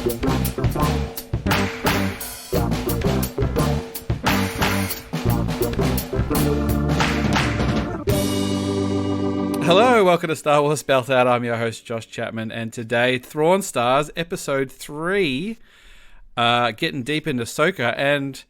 Hello, welcome to Star Wars Spelt Out. I'm your host, Josh Chapman, and today, Thrawn Stars, Episode 3, getting deep into Ahsoka, and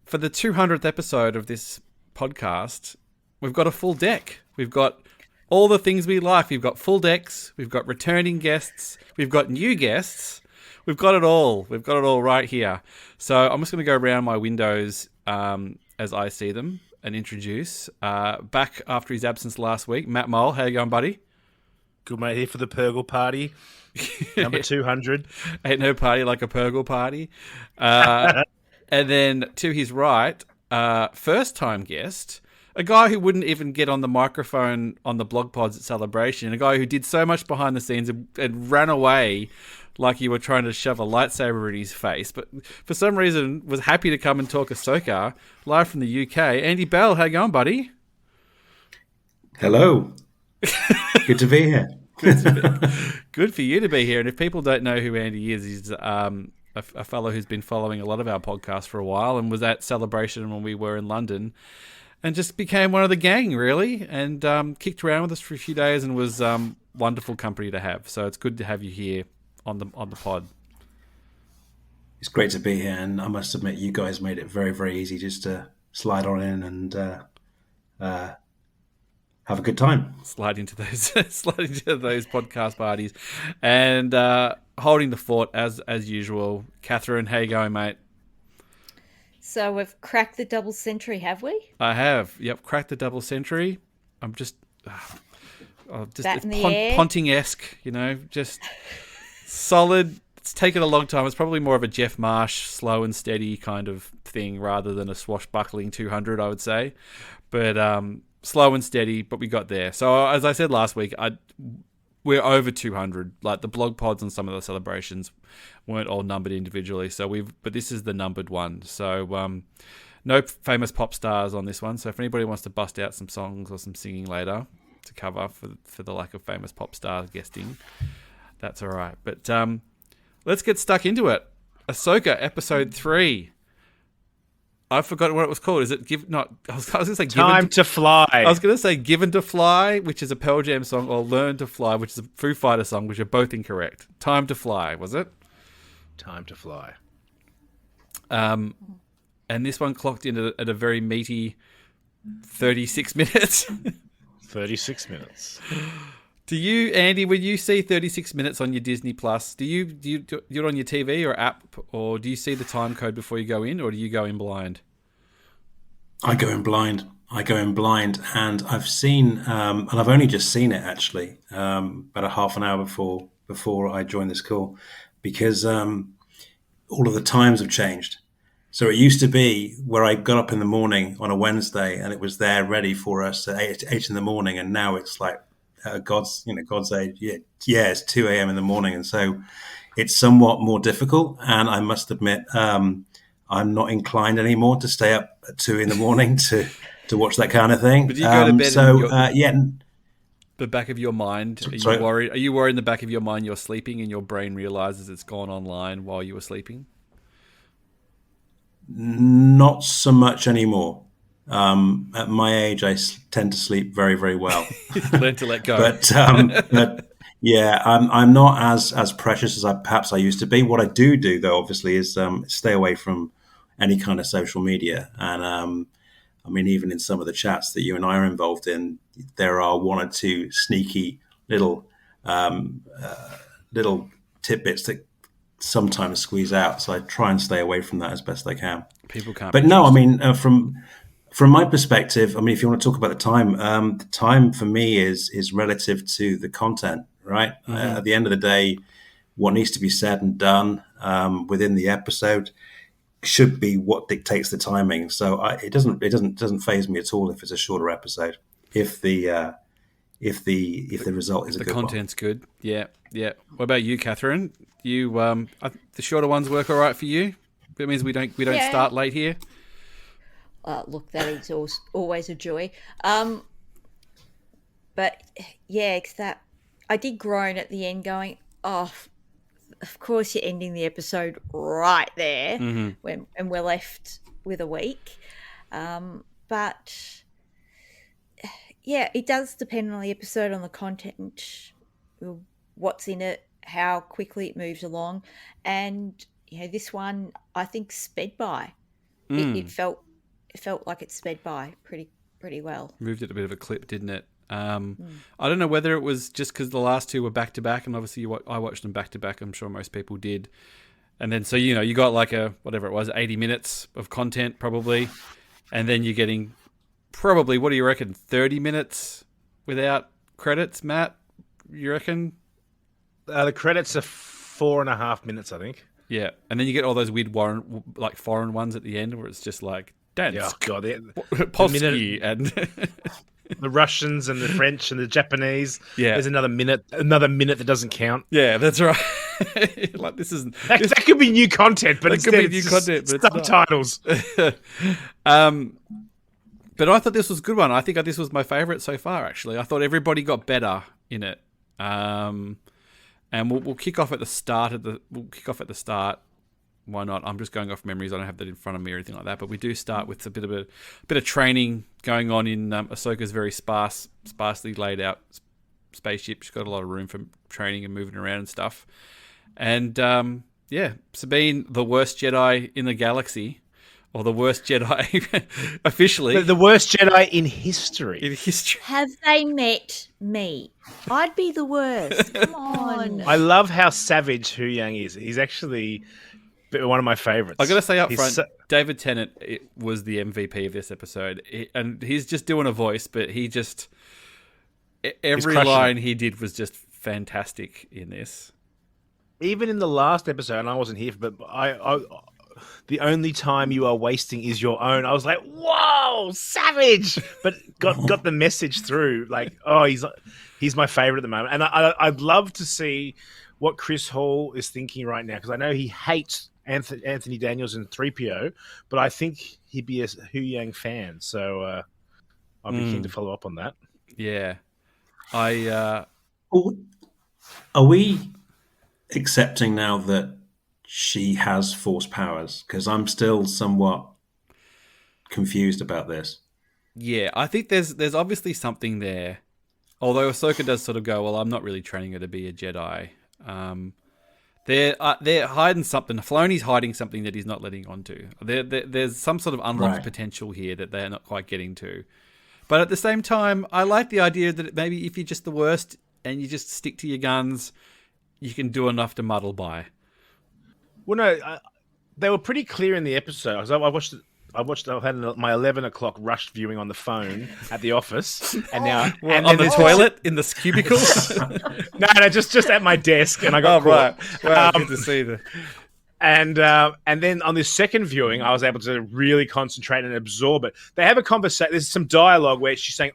for the 200th episode of this podcast, we've got a full deck. We've got all the things we like. We've got full decks, we've got returning guests, we've got new guests, we've got it all. We've got it all right here. So I'm just going to go around my windows as I see them and introduce. Back after his absence last week, Matt Mohl. How you going, buddy? Good, mate. Here for the Purgle party. Number 200. Ain't no party like a Purgle party. And then to his right, first-time guest, a guy who wouldn't even get on the microphone on the blog pods at Celebration, a guy who did so much behind the scenes and ran away like you were trying to shove a lightsaber in his face, but for some reason was happy to come and talk Ahsoka live from the UK. Andy Bell, how you going, buddy? Hello. Good to be here. Good for you to be here. And if people don't know who Andy is, he's a fellow who's been following a lot of our podcasts for a while and was at Celebration when we were in London and just became one of the gang, really, and kicked around with us for a few days and was wonderful company to have. So it's good to have you here on the pod. It's great to be here, and I must admit you guys made it very, very easy just to slide on in and have a good time. Slide into those podcast parties, and holding the fort as usual. Catherine, how you going, mate? So we've cracked the double century, have we? I have. Yep, cracked the double century. I'm just Bat in the air. Ponting-esque, just solid. It's taken a long time. It's probably more of a Jeff Marsh slow and steady kind of thing rather than a swashbuckling 200, I would say. But slow and steady, but we got there. So as I said last week, we're over 200. Like the blog pods and some of the celebrations weren't all numbered individually. But this is the numbered one. So no famous pop stars on this one. So if anybody wants to bust out some songs or some singing later to cover for the lack of famous pop star guesting, that's all right. But let's get stuck into it. Ahsoka, Episode 3. I forgot what it was called. Is it I was going to say Time to Fly. I was going to say Given to Fly, which is a Pearl Jam song, or Learn to Fly, which is a Foo Fighter song, which are both incorrect. Time to Fly, was it? Time to Fly. And this one clocked in at a very meaty 36 minutes. 36 minutes. Do you, Andy, when you see 36 minutes on your Disney Plus, do you do it on your TV or app, or do you see the time code before you go in, or do you go in blind? I go in blind, and I've seen, and I've only just seen it actually, about a half an hour before I joined this call, because all of the times have changed. So it used to be where I got up in the morning on a Wednesday, and it was there ready for us at 8 in the morning, and now it's like God's age. Yeah, it's 2 a.m. in the morning, and so it's somewhat more difficult. And I must admit, I'm not inclined anymore to stay up at 2 in the morning to watch that kind of thing. But you go to bed. The back of your mind, are you worried? Are you worried in the back of your mind you're sleeping and your brain realizes it's gone online while you were sleeping? Not so much anymore. At my age, I tend to sleep very, very well. Learn to let go. but yeah, I'm not as precious as I used to be. What I do though, obviously, is stay away from any kind of social media. And I mean, even in some of the chats that you and I are involved in, there are one or two sneaky little tidbits that sometimes squeeze out. So I try and stay away from that as best I can. People can't. But no, I mean, from my perspective, I mean, if you want to talk about the time for me is relative to the content, right? Mm-hmm. At the end of the day, what needs to be said and done within the episode should be what dictates the timing. So it doesn't faze me at all if it's a shorter episode. If the result is a good one. The content's good. Yeah. What about you, Catherine? You the shorter ones work all right for you? That means we don't start late here. Look, that is always a joy. But yeah, that I did groan at the end, going, "Oh, of course, you're ending the episode right there Mm-hmm. and we're left with a week. But yeah, it does depend on the episode, on the content, what's in it, how quickly it moves along, and this one I think sped by. It felt like it sped by pretty well. Moved at a bit of a clip, didn't it? I don't know whether it was just because the last two were back to back, and obviously I watched them back to back. I'm sure most people did. And then so you got like a whatever it was, 80 minutes of content probably, and then you're getting probably, what do you reckon, 30 minutes without credits, Matt? You reckon? The credits are 4.5 minutes, I think. Yeah, and then you get all those weird foreign ones at the end where it's just like dance, Oh god, Polsky, and the Russians and the French and the Japanese. Yeah, there's another minute that doesn't count. Yeah, that's right. Like this isn't that could be new content, but it could be new content, but subtitles. But I thought this was a good one. I think this was my favourite so far. Actually, I thought everybody got better in it. And we'll kick off at the start Why not? I'm just going off memories. I don't have that in front of me or anything like that. But we do start with a bit of training going on in Ahsoka's very sparsely laid out spaceship. She's got a lot of room for training and moving around and stuff. And Sabine, the worst Jedi in the galaxy, or the worst Jedi officially, the worst Jedi in history. Have they met me? I'd be the worst. Come on. I love how savage Hu Yang is. He's actually one of my favorites. I got to say up front, David Tennant was the MVP of this episode, and he's just doing a voice, but every line he did was just fantastic in this. Even in the last episode, and I wasn't here, but I the only time you are wasting is your own. I was like, whoa, savage! But got the message through. Like, oh, he's my favorite at the moment, and I'd love to see what Chris Hall is thinking right now, because I know he hates Anthony Daniels and 3PO, but I think he'd be a Hu Yang fan, so I'll be keen to follow up on that. Yeah, Are we accepting now that she has force powers? Because I'm still somewhat confused about this. Yeah, I think there's obviously something there. Although Ahsoka does sort of go, well, I'm not really training her to be a Jedi. They're hiding something. Filoni's hiding something that he's not letting on to. There's some sort of unlocked potential here that they're not quite getting to. But at the same time, I like the idea that maybe if you're just the worst and you just stick to your guns, you can do enough to muddle by. Well, no, they were pretty clear in the episode. I watched. I had my 11 o'clock rushed viewing on the phone at the office, and now on the toilet in the cubicle. no, just at my desk, and I got caught. Right. Well, good to see that. And then on this second viewing, I was able to really concentrate and absorb it. They have a conversation. There's some dialogue where she's saying,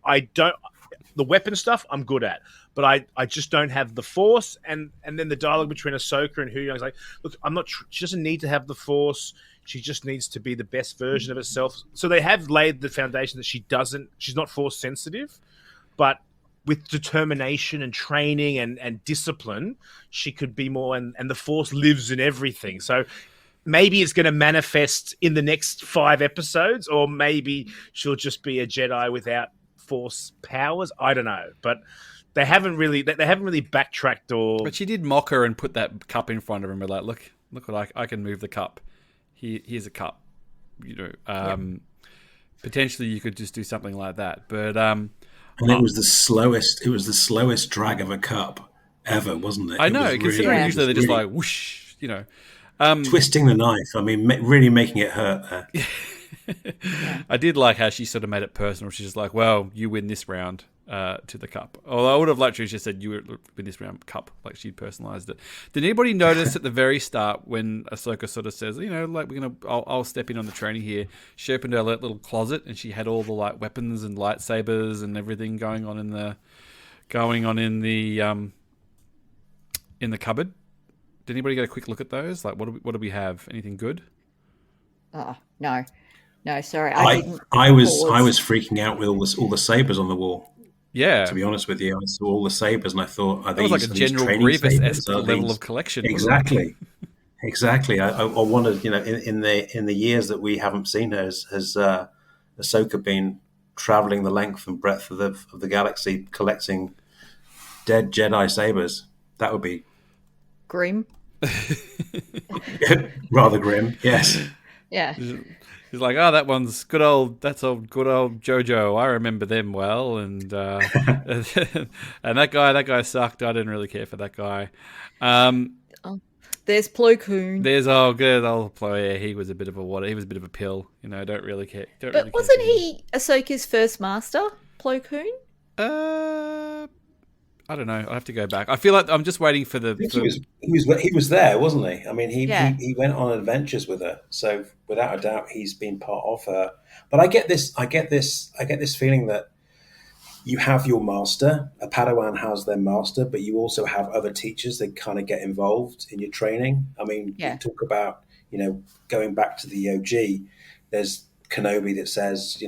the weapon stuff I'm good at, but I just don't have the Force. And then the dialogue between Ahsoka and Hu Yang is like, look, she doesn't need to have the Force. She just needs to be the best version of herself. So they have laid the foundation that she's not Force sensitive, but with determination and training and discipline, she could be more, and the Force lives in everything. So maybe it's going to manifest in the next 5 episodes, or maybe she'll just be a Jedi without Force powers. I don't know, but they haven't really backtracked or. But she did mock her and put that cup in front of him. Like, look what I can move the cup. Here's a cup. Potentially you could just do something like that, but and it was the slowest. It was the slowest drag of a cup ever, wasn't it? I know, considering usually they're just like whoosh, twisting the knife. I mean, really making it hurt there. I did like how she sort of made it personal. She's just like, well, you win this round to the cup. Although I would have liked to have just said, you win this round cup, like she'd personalised it. Did anybody notice at the very start when Ahsoka sort of says, I'll step in on the training here. She opened her little closet and she had all the like weapons and lightsabers and everything going on in the cupboard. Did anybody get a quick look at those? Like, what do we have? Anything good? Oh, no, sorry. I was freaking out with all the sabers on the wall. Yeah. To be honest with you, I saw all the sabers and I thought, That was like a are these General training sabers? Grievous-esque level of collection, wasn't it? Exactly, exactly. I wondered, in the years that we haven't seen her, has Ahsoka been traveling the length and breadth of the galaxy collecting dead Jedi sabers? That would be Grim. rather grim. Yes. Yeah. He's like, oh, that's old good old JoJo. I remember them well, and and that guy sucked. I didn't really care for that guy. There's Plo Koon. There's good old Plo. Yeah, he was a bit of a pill. Don't really care. But wasn't he Ahsoka's first master, Plo Koon? I don't know. I have to go back. I feel like I'm just waiting for the. He was there, wasn't he? I mean, Yeah. he went on adventures with her, so without a doubt, he's been part of her. But I get this feeling that you have your master. A Padawan has their master, but you also have other teachers that kind of get involved in your training. I mean, Yeah. you talk about going back to the OG. There's Kenobi that says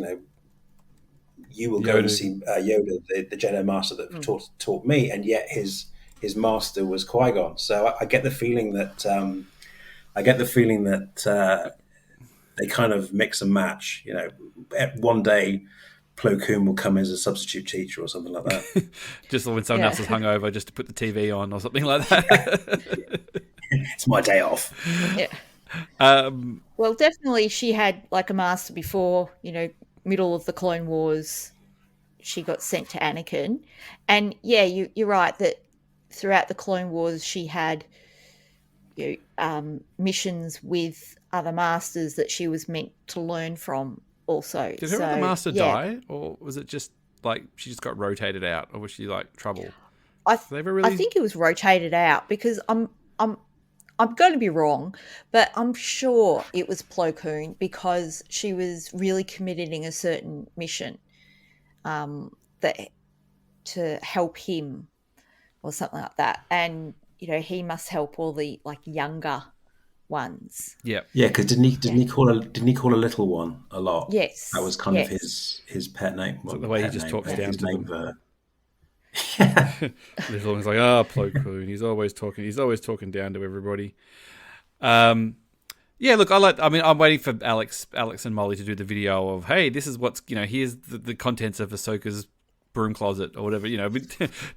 you will go and see Yoda, the Jedi Master that taught me, and yet his master was Qui-Gon. So I get the feeling that they kind of mix and match. One day Plo Koon will come as a substitute teacher or something like that. Just when someone else is hungover, just to put the TV on or something like that. It's my day off. Yeah. Well, definitely she had like a master before, middle of the Clone Wars, she got sent to Anakin. And yeah, you're right that throughout the Clone Wars she had missions with other masters that she was meant to learn from also. Did her other master die, or was it just like she just got rotated out, or was she like trouble? I think it was rotated out because I'm going to be wrong, but I'm sure it was Plo Koon because she was really committed in a certain mission that to help him or something like that. And, he must help all the like younger ones. Yeah. Yeah, because didn't he call a little one a lot? Yes. That was kind of his pet name. Well, the way he just talks down to them. Little one's like, Plo Koon. He's always talking down to everybody. Yeah, look, I'm waiting for Alex and Molly to do the video of, hey, this is what's, here's the contents of Ahsoka's broom closet or whatever,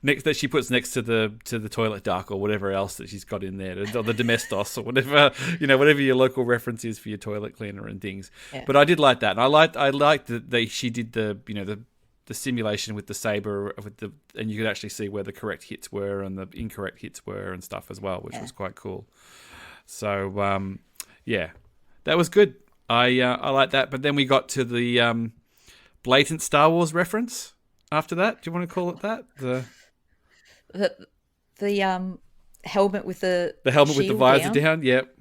next that she puts next to the toilet duck or whatever else that she's got in there, or the domestos or whatever, whatever your local reference is for your toilet cleaner and things. Yeah. But I did like that, and I liked that she did the simulation with the saber and you could actually see where the correct hits were and the incorrect hits were and stuff as well, which was quite cool. So yeah, that was good. I like that. But then we got to the blatant Star Wars reference after that. Do you want to call it that? The helmet with the helmet with the visor down. Yep.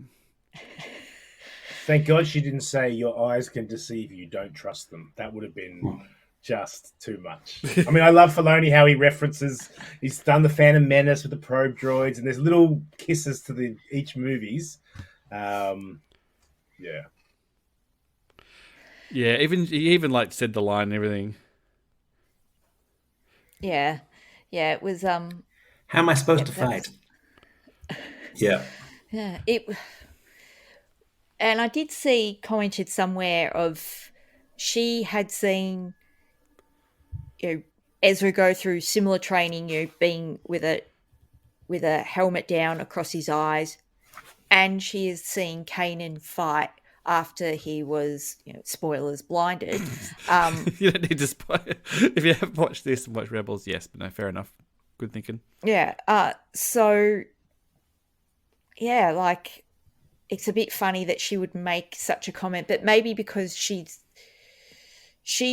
Thank God she didn't say your eyes can deceive you. Don't trust them. That would have been just too much. I mean, I love Filoni how he references. He's done the Phantom Menace with the probe droids, and there's little kisses to each movies. Yeah. Yeah. He even like said the line and everything. Yeah. Yeah. It was. How am I supposed to fight? Yeah. Yeah. And I did see commented somewhere of she had seen Ezra go through similar training, being with a helmet down across his eyes, and she has seen Kanan fight after he was, spoilers, blinded. You don't need to spoil. If you haven't watched this and watched Rebels, yes, but no, fair enough. Good thinking. Yeah. So, yeah, like it's a bit funny that she would make such a comment, but maybe because she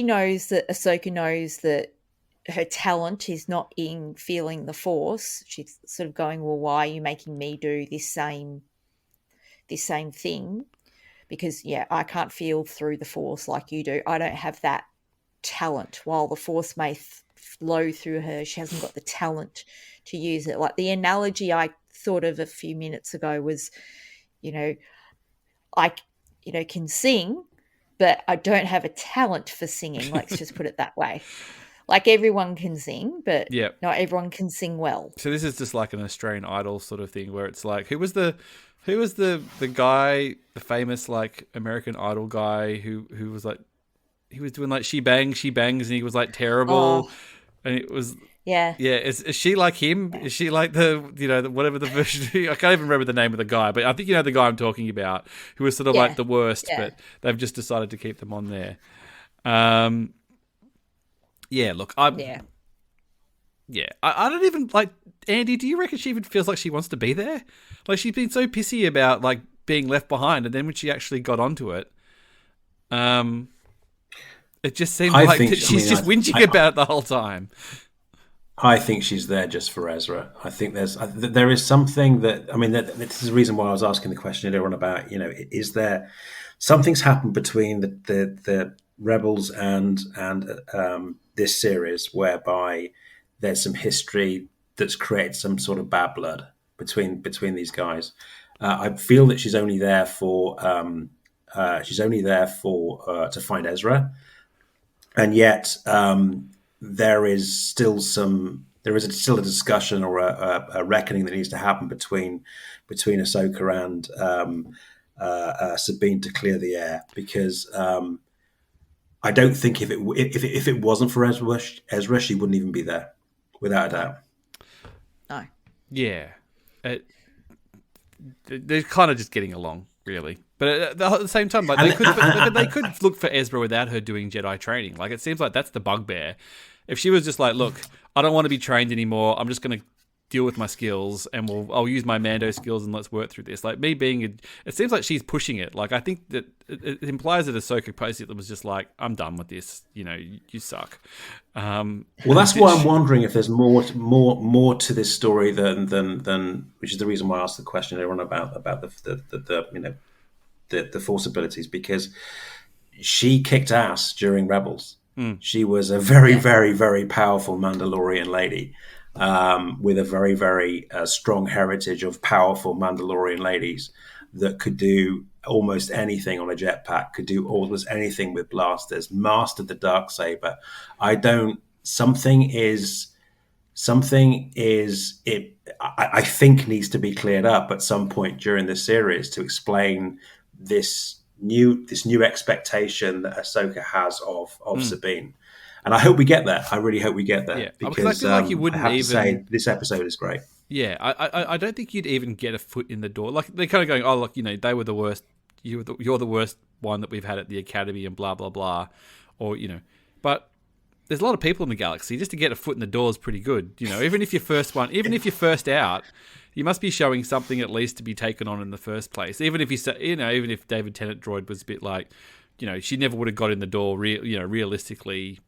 knows that Ahsoka knows that her talent is not in feeling the Force. She's sort of going, well, why are you making me do this same thing? Because, yeah, I can't feel through the Force like you do. I don't have that talent. While the Force may flow through her, she hasn't got the talent to use it. Like the analogy I thought of a few minutes ago was, I can sing, but I don't have a talent for singing. Let's just put it that way. Like everyone can sing, but Yeah. not everyone can sing well. So this is just like an Australian Idol sort of thing where it's like, who was the guy, the famous like American Idol guy who was like, he was doing like she bangs, and he was like terrible, and it was Yeah. Is she like him? Is she like whatever the version? I can't even remember the name of the guy, but I think you know the guy I'm talking about, who was sort of like the worst, but they've just decided to keep them on there. Look, I don't even like Andy. Do you reckon she even feels like she wants to be there? Like she's been so pissy about like being left behind, and then when she actually got onto it, it just seemed she's just whinging about it the whole time. I think she's there just for Ezra. I think there is something that, I mean, this is the reason why I was asking the question earlier on about, is there something's happened between the Rebels and this series whereby there's some history that's created some sort of bad blood between these guys. I feel that she's only there to find Ezra, and yet there is still a discussion or a reckoning that needs to happen between Ahsoka and Sabine to clear the air, because I don't think if it wasn't for Ezra, she wouldn't even be there, without a doubt. No. Yeah, they're kind of just getting along, really. But at the same time, like they could look for Ezra without her doing Jedi training. Like it seems like that's the bugbear. If she was just like, look, I don't want to be trained anymore. I'm just going to deal with my skills, and I'll use my Mando skills, and let's work through this. Like me being, it seems like she's pushing it. Like I think that it implies that Ahsoka basically was just like, I'm done with this. You suck. Well, that's why I'm wondering if there's more to this story than which is the reason why I asked the question earlier on about the Force abilities, because she kicked ass during Rebels. She was a very, very, very powerful Mandalorian lady with a very, very strong heritage of powerful Mandalorian ladies that could do almost anything on a jetpack, could do almost anything with blasters, mastered the Darksaber. I think needs to be cleared up at some point during the series to explain this new expectation that Ahsoka has of Sabine. And I hope we get there. I really hope we get there. Yeah, because I feel like you wouldn't to say this episode is great. Yeah, I don't think you'd even get a foot in the door. Like they're kind of going, oh look, they were the worst. You're the worst one that we've had at the Academy, and blah blah blah, or But there's a lot of people in the galaxy. Just to get a foot in the door is pretty good. Even if you're first out, you must be showing something at least to be taken on in the first place. Even if even if David Tennant Droid was a bit like, she never would have got in the door. Realistically,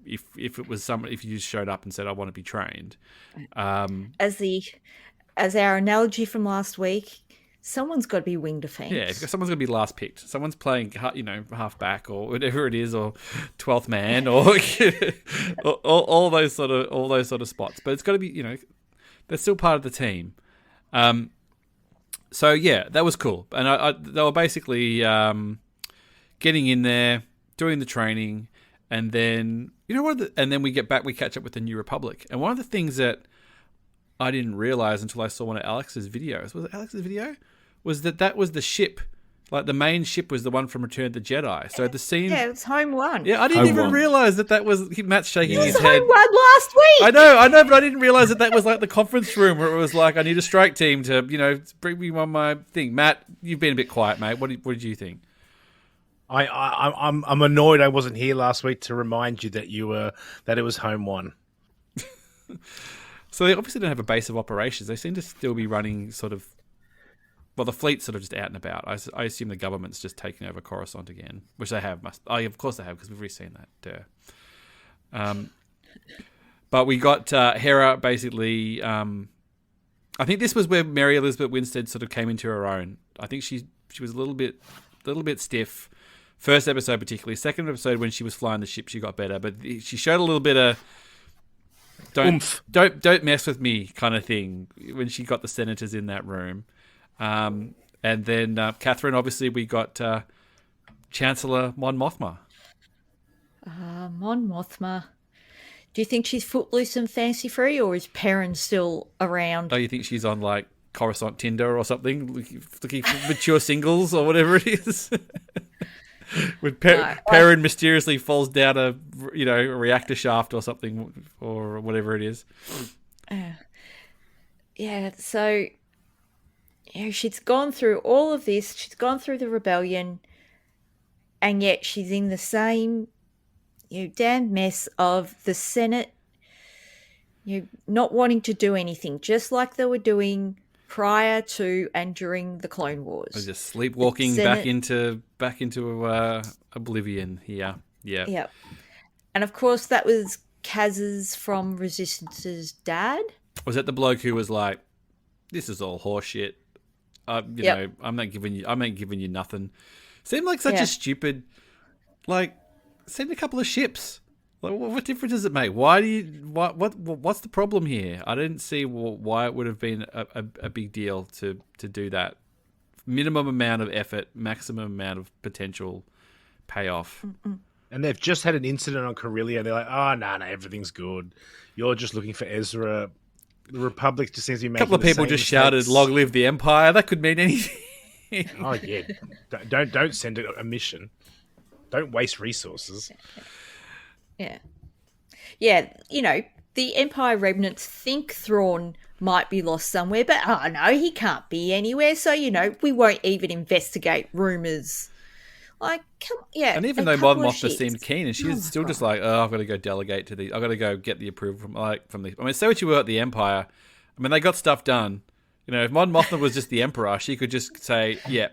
if it was if you just showed up and said, I want to be trained. As our analogy from last week, someone's got to be wing defense. Yeah, someone's going to be last picked. Someone's playing, half back or whatever it is, or 12th man, or all those sort of spots. But it's got to be, they're still part of the team. So yeah, that was cool, and they were basically getting in there, doing the training, and then and then we catch up with the New Republic. And one of the things that I didn't realize until I saw one of Alex's videos, was it Alex's video? Was that was the ship, like the main ship was the one from Return of the Jedi. So the scene, it's Home One. Yeah, I didn't even realiase that was Matt's shaking his head. Home One last week. I know, but I didn't realise that was like the conference room where it was like, I need a strike team to bring me on my thing. Matt, you've been a bit quiet, mate. What did you think? I'm annoyed I wasn't here last week to remind you that it was Home One. So they obviously don't have a base of operations. They seem to still be running sort of. Well, the fleet's sort of just out and about. I assume the government's just taking over Coruscant again, which they have. Of course they have, because we've already seen that. But we got Hera basically. I think this was where Mary Elizabeth Winstead sort of came into her own. I think she was a little bit stiff. First episode particularly. Second episode when she was flying the ship, she got better. But she showed a little bit of don't mess with me kind of thing when she got the senators in that room. And then Catherine, obviously, we got Chancellor Mon Mothma. Mon Mothma. Do you think she's footloose and fancy free, or is Perrin still around? Oh, you think she's on like Coruscant Tinder or something, looking for mature singles or whatever it is? When Perrin mysteriously falls down a reactor shaft or something, or whatever it is. Yeah, so she's gone through all of this. She's gone through the rebellion, and yet she's in the same damn mess of the Senate not wanting to do anything, just like they were doing prior to and during the Clone Wars. Just sleepwalking back into oblivion here. Yeah. And of course, that was Kaz's from Resistance's dad. Was that the bloke who was like, "This is all horseshit. I'm not giving you nothing." Seemed like such a stupid. Like, send a couple of ships. Like, what difference does it make? What's the problem here? I didn't see why it would have been a big deal to do that. Minimum amount of effort, maximum amount of potential payoff. And they've just had an incident on Corellia. They're like, oh, no, everything's good. You're just looking for Ezra. The Republic just seems to be making a couple of people just shouted, "Long live the Empire." That could mean anything. Oh, yeah. Don't send a mission. Don't waste resources. Yeah. Yeah, the Empire remnants think Thrawn might be lost somewhere, but no, he can't be anywhere. So, we won't even investigate rumours. Like, and even though Mon Mothma seemed keen, and she's still just like, "Oh, I've got to go delegate to the. I've got to go get the approval from the. I mean, say what you will at the Empire. I mean, they got stuff done. If Mon Mothma was just the Emperor, she could just say, "Yeah,"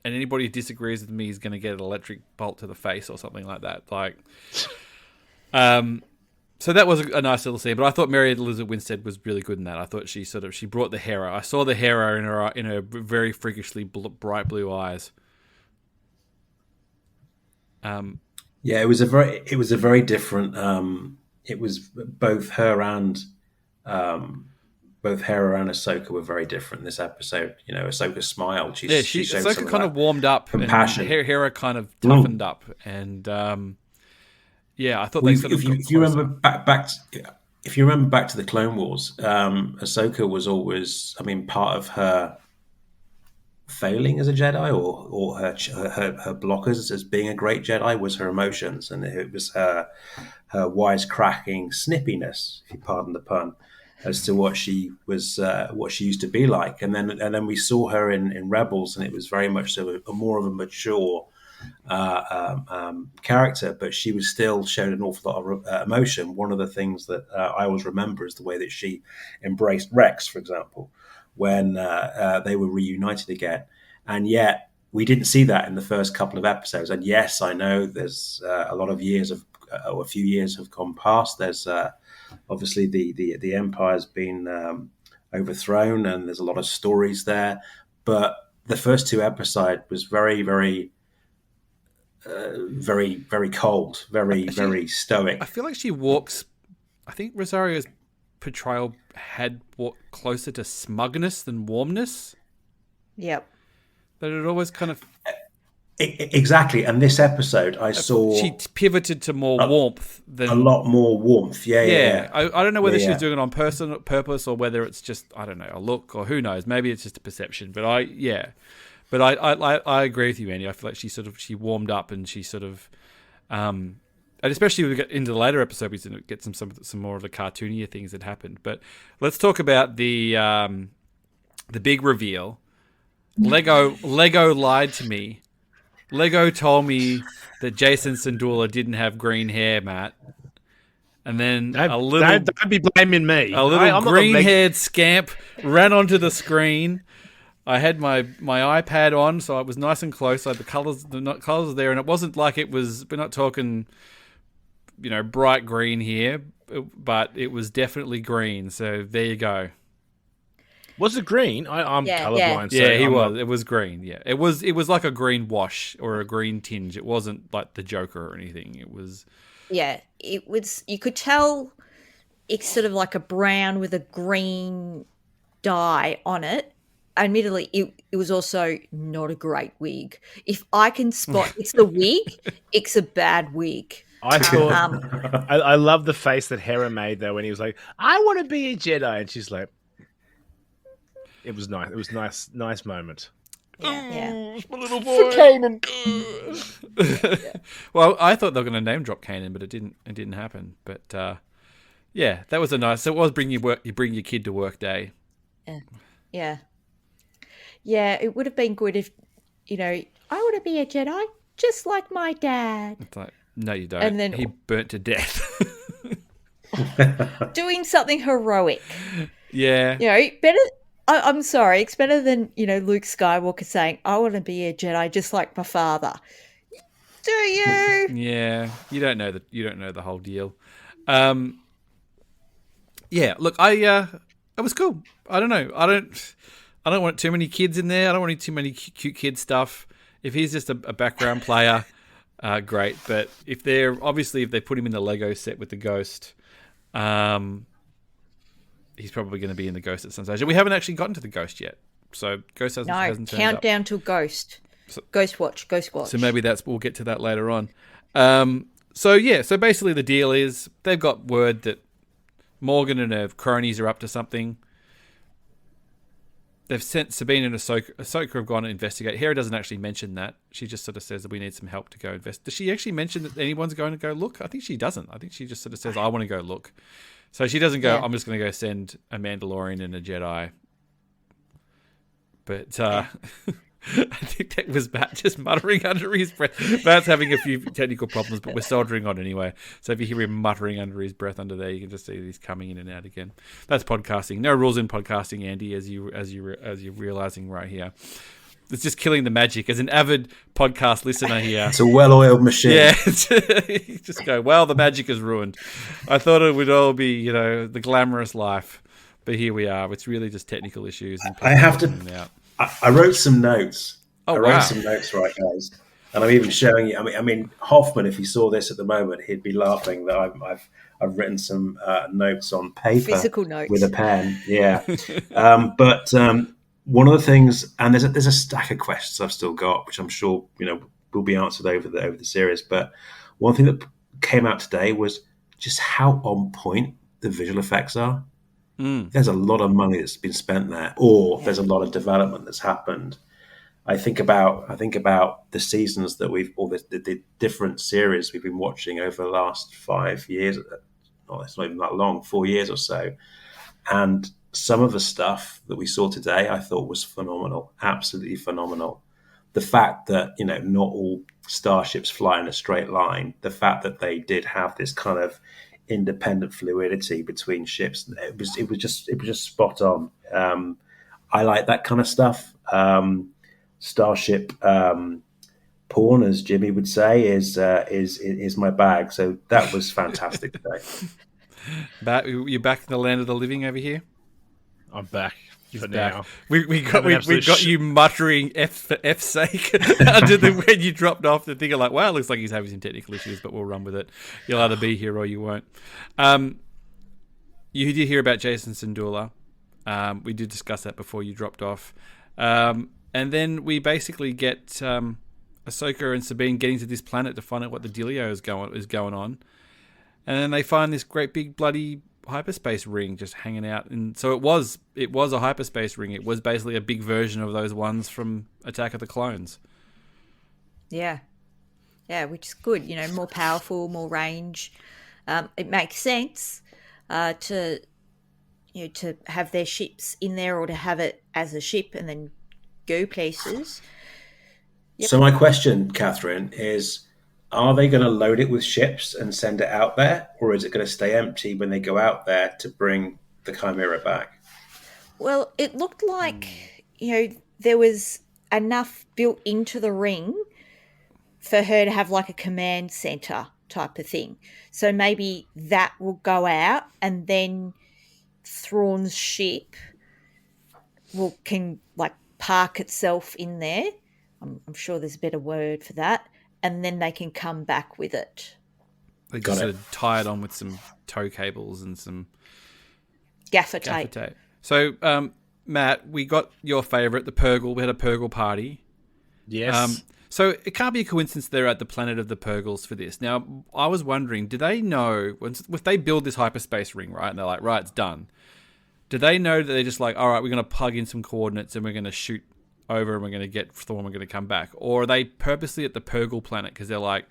and anybody who disagrees with me is going to get an electric bolt to the face or something like that. Like, so that was a nice little scene. But I thought Mary Elizabeth Winstead was really good in that. I thought she brought the Hera. I saw the Hera in her very freakishly bright blue eyes. It was a very different. It was both Hera and Ahsoka were very different in this episode. Ahsoka smiled. Ahsoka kind of warmed up, compassion. And Hera kind of toughened up, and I thought they sort of. If you remember back to the Clone Wars, Ahsoka was always, part of her failing as a Jedi, or her blockers as being a great Jedi was her emotions, and it was her wisecracking snippiness, if you pardon the pun, as to what she was, what she used to be like. And then we saw her in Rebels, and it was very much so a more of a mature character, but she was still showed an awful lot of emotion. One of the things that I always remember is the way that she embraced Rex, for example, when they were reunited again. And yet we didn't see that in the first couple of episodes. And yes, I know there's a lot of years a few years have gone past. There's obviously the Empire's been overthrown, and there's a lot of stories there. But the first two episodes was very, very, very, very cold, very stoic. I feel like she walks. I think Rosario's portrayal had walked closer to smugness than warmness. Yep. But it always kind of exactly. And this episode, I saw she pivoted to more warmth than a lot more warmth. Yeah. I don't know whether she's doing it on purpose or whether it's just, I don't know, a look, or who knows. Maybe it's just a perception. But I agree with you, Andy. I feel like she warmed up, and she sort of. And especially when we get into the later episode, we get some more of the cartoonier things that happened. But let's talk about the big reveal. Lego lied to me. Lego told me that Jason Syndulla didn't have green hair, Matt. And then don't be blaming me. A little green-haired scamp ran onto the screen. I had my iPad on, so it was nice and close. So the colors were there, and it wasn't like it was. We're not talking, bright green here, but it was definitely green. So there you go. Was it green? I'm colorblind. Yeah, he was. It was green. Yeah, it was like a green wash or a green tinge. It wasn't like the Joker or anything. It was. Yeah, it was. You could tell it's sort of like a brown with a green dye on it. Admittedly, it was also not a great wig. If I can spot it's the wig, it's a bad wig. I thought Um, I love the face that Hera made though when he was like, "I want to be a Jedi," and she's like, "It was nice. It was nice moment." yeah. It's my little For boy. Kanan. Well, I thought they were going to name drop Kanan, but it didn't happen. But yeah, that was a nice. So it was bring you bring your kid to work day. Yeah. Yeah, it would have been good if, I want to be a Jedi just like my dad. It's like, no, you don't. And then- he burnt to death. Doing something heroic. Yeah. Better. I'm sorry, it's better than, Luke Skywalker saying, I want to be a Jedi just like my father. Do you? Yeah. You don't know the whole deal. Yeah, look, it was cool. I don't know. I don't want too many kids in there. I don't want too many cute kid stuff. If he's just a background player, great. But if they put him in the Lego set with the Ghost, he's probably going to be in the Ghost at some stage. We haven't actually gotten to the Ghost yet, so Ghost hasn't turned up. Countdown till Ghost. Ghost Watch. So maybe we'll get to that later on. So basically the deal is they've got word that Morgan and her cronies are up to something. They've sent Sabine and Ahsoka. Ahsoka have gone to investigate. Hera doesn't actually mention that. She just sort of says that we need some help to go invest. Does she actually mention that anyone's going to go look? I think she doesn't. I think she just sort of says, I want to go look. So she doesn't go, I'm just going to go send a Mandalorian and a Jedi. But I think that was Matt just muttering under his breath. Matt's having a few technical problems, but we're soldering on anyway. So if you hear him muttering under his breath under there, you can just see he's coming in and out again. That's podcasting. No rules in podcasting, Andy, as you're realizing right here. It's just killing the magic. As an avid podcast listener here, It's a well-oiled machine. yeah, you just go, well, the magic is ruined. I thought it would all be, the glamorous life, but here we are. It's really just technical issues. And I have to. in and out. I wrote some notes. Oh, I wrote wow. some notes, right, guys. And I'm even showing you. I mean, Hoffman, if he saw this at the moment, he'd be laughing that I've written some notes on paper, Physical notes. with a pen. Yeah, but one of the things, and there's a stack of questions I've still got, which I'm sure will be answered over the series. But one thing that came out today was just how on point the visual effects are. There's a lot of money that's been spent there, or there's a lot of development that's happened. I think about the seasons that or the different series we've been watching over the last 5 years. Oh, it's not even that long, 4 years or so. And some of the stuff that we saw today, I thought was phenomenal, absolutely phenomenal. The fact that not all starships fly in a straight line, the fact that they did have this kind of independent fluidity between ships, it was just spot on. I like that kind of stuff. Starship porn, as Jimmy would say, is my bag. So that was fantastic today. You're back in the land of the living over here. I'm back for Back. now. We got you muttering F for F's sake when you dropped off the thing. Like, wow, it looks like he's having some technical issues, but we'll run with it. You'll either be here or you won't. You did hear about Jason Syndulla. We did discuss that before you dropped off. And then we basically get Ahsoka and Sabine getting to this planet to find out what the dealio is going on. And then they find this great big bloody hyperspace ring just hanging out. And so it was a hyperspace ring. It was basically a big version of those ones from Attack of the Clones. Yeah, which is good. More powerful, more range. It makes sense to have their ships in there, or to have it as a ship and then go places. Yep. So my question, Catherine, is: are they going to load it with ships and send it out there, or is it going to stay empty when they go out there to bring the Chimera back? Well, it looked like there was enough built into the ring for her to have like a command center type of thing. So maybe that will go out, and then Thrawn's ship can like park itself in there. I'm sure there's a better word for that, and then they can come back with it. They just sort of tie it on with some tow cables and some gaffer tape. So, Matt, we got your favourite, the Purgle. We had a Purgle party. Yes. So it can't be a coincidence they're at the planet of the Purgles for this. Now, I was wondering, do they know, if they build this hyperspace ring, right, and they're like, right, it's done, do they know that they're just like, all right, we're going to plug in some coordinates and we're going to shoot over and we're going to get Thrawn, we're going to come back? Or are they purposely at the Purgle planet because they're like,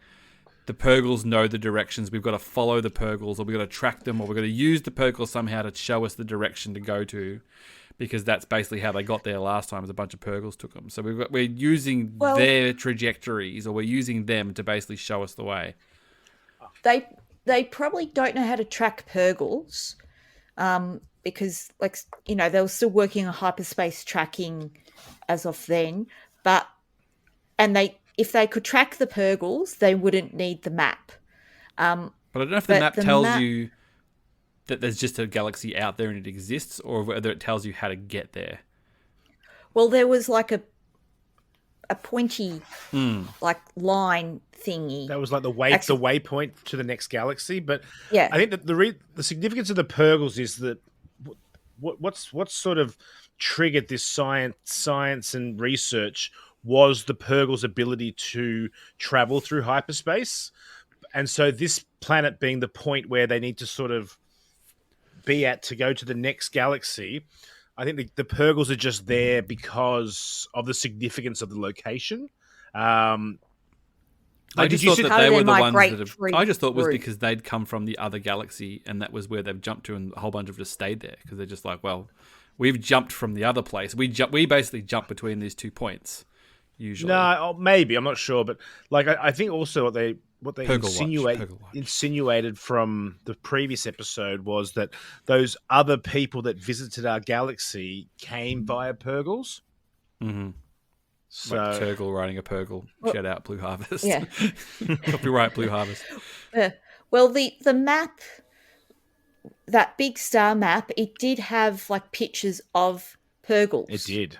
the Purgles know the directions, we've got to follow the Purgles, or we've got to track them, or we've got to use the Purgles somehow to show us the direction to go to? Because that's basically how they got there last time, as a bunch of Purgles took them. So we're using their trajectories, or we're using them to basically show us the way. They probably don't know how to track Purgles, because they were still working on hyperspace tracking as of then. If they could track the Purgles, they wouldn't need the map. But I don't know if the map tells you that there's just a galaxy out there and it exists, or whether it tells you how to get there. Well, there was like a pointy line thingy. That was like the waypoint to the next galaxy. But yeah, I think that the significance of the Purgles is that what's sort of triggered this science and research was the Purgles' ability to travel through hyperspace. And so this planet being the point where they need to sort of be at to go to the next galaxy, I think the Purgles are just there because of the significance of the location. I just thought that they were the ones that have... I just thought it was because they'd come from the other galaxy and that was where they've jumped to, and a whole bunch of just stayed there because they're just like, well, we've jumped from the other place. We basically jump between these 2 points, usually. No, maybe. I'm not sure. But like, I think also what they insinuated from the previous episode was that those other people that visited our galaxy came via Purgles. Mm-hmm. So like Turgle riding a Purgle. Shout out Blue Harvest. Yeah. Copyright Blue Harvest. Well, the map, that big star map, it did have like pictures of Purgles. It did.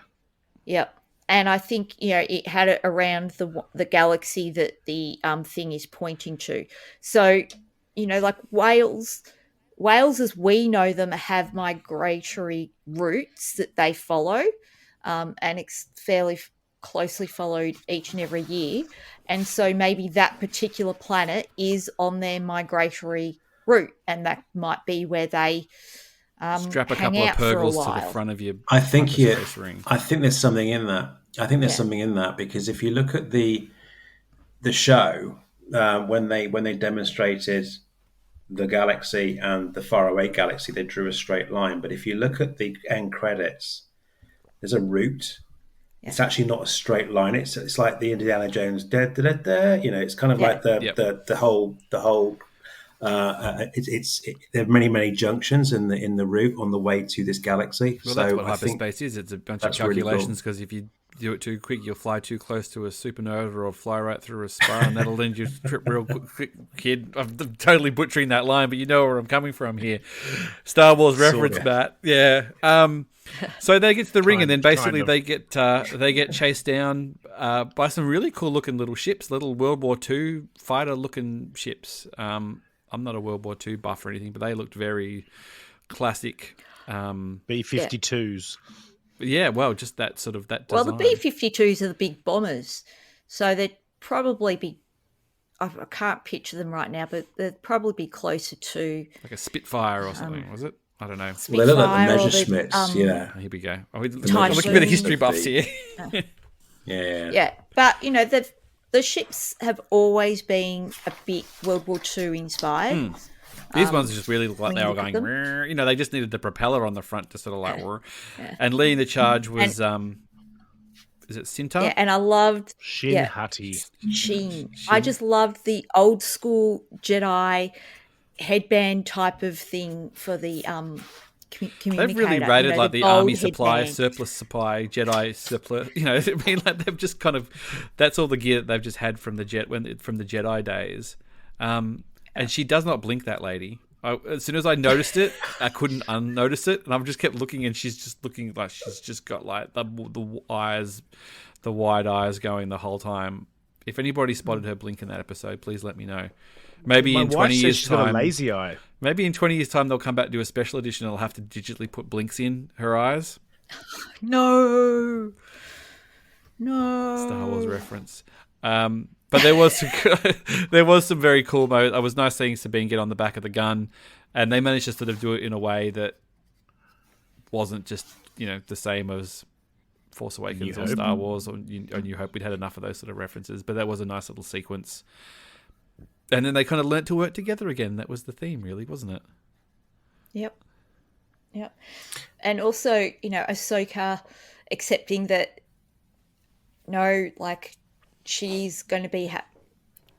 Yep. And I think, it had it around the galaxy that the thing is pointing to. So, like whales as we know them have migratory routes that they follow, and it's fairly closely followed each and every year. And so maybe that particular planet is on their migratory route, and that might be where they strap a couple of Purgles to the front of your ring. I think there's something in that. I think there's something in that, because if you look at the show, when they demonstrated the galaxy and the faraway galaxy, they drew a straight line. But if you look at the end credits, there's a route. Yeah. It's actually not a straight line. It's like the Indiana Jones. Da, da, da, da. It's kind of like the whole. There are many junctions in the route on the way to this galaxy. Well, that's what hyperspace is. It's a bunch of calculations, because if you do it too quick, you'll fly too close to a supernova or fly right through a star, and that'll end your trip real quick, kid. I'm totally butchering that line, but you know where I'm coming from here. Star Wars reference, Matt. Yeah. So they get to the ring, and then basically they get chased down by some really cool looking little ships, little World War II fighter looking ships. I'm not a World War II buff or anything, but they looked very classic. B-52s. Yeah, well, just that sort of that design. Well, the B-52s are the big bombers, so they'd probably be... I can't picture them right now, but they'd probably be closer to... Like a Spitfire or something, was it? I don't know. Well, they look like the Messerschmitts, yeah. Here we go. I'm looking at the history buffs here. Yeah. But, the ships have always been a bit World War II inspired. These ones just really look like they were going, they just needed the propeller on the front to sort of like, and leading the charge was, is it Cinta? Yeah, and I loved... Shin Hati. Sheen. I just loved the old school Jedi headband type of thing for the communicator. They've really rated like the army supply, surplus supply, Jedi surplus. I mean, like they've just kind of, that's all the gear that they've just had from the Jedi days. And she does not blink, that lady. As soon as I noticed it, I couldn't unnotice it, and I've just kept looking, and she's just looking like she's just got like the eyes, the wide eyes going the whole time. If anybody spotted her blink in that episode, please let me know. Maybe in 20 years' she's time, got a lazy eye. Maybe in 20 years' time they'll come back to do a special edition. And they'll have to digitally put blinks in her eyes. No. Star Wars reference. But there was there was some very cool moments. It was nice seeing Sabine get on the back of the gun, and they managed to sort of do it in a way that wasn't just the same as Force Awakens or Star Wars or New Hope. We'd had enough of those sort of references, but that was a nice little sequence. And then they kind of learnt to work together again. That was the theme, really, wasn't it? Yep. And also, Ahsoka accepting that, she's going to be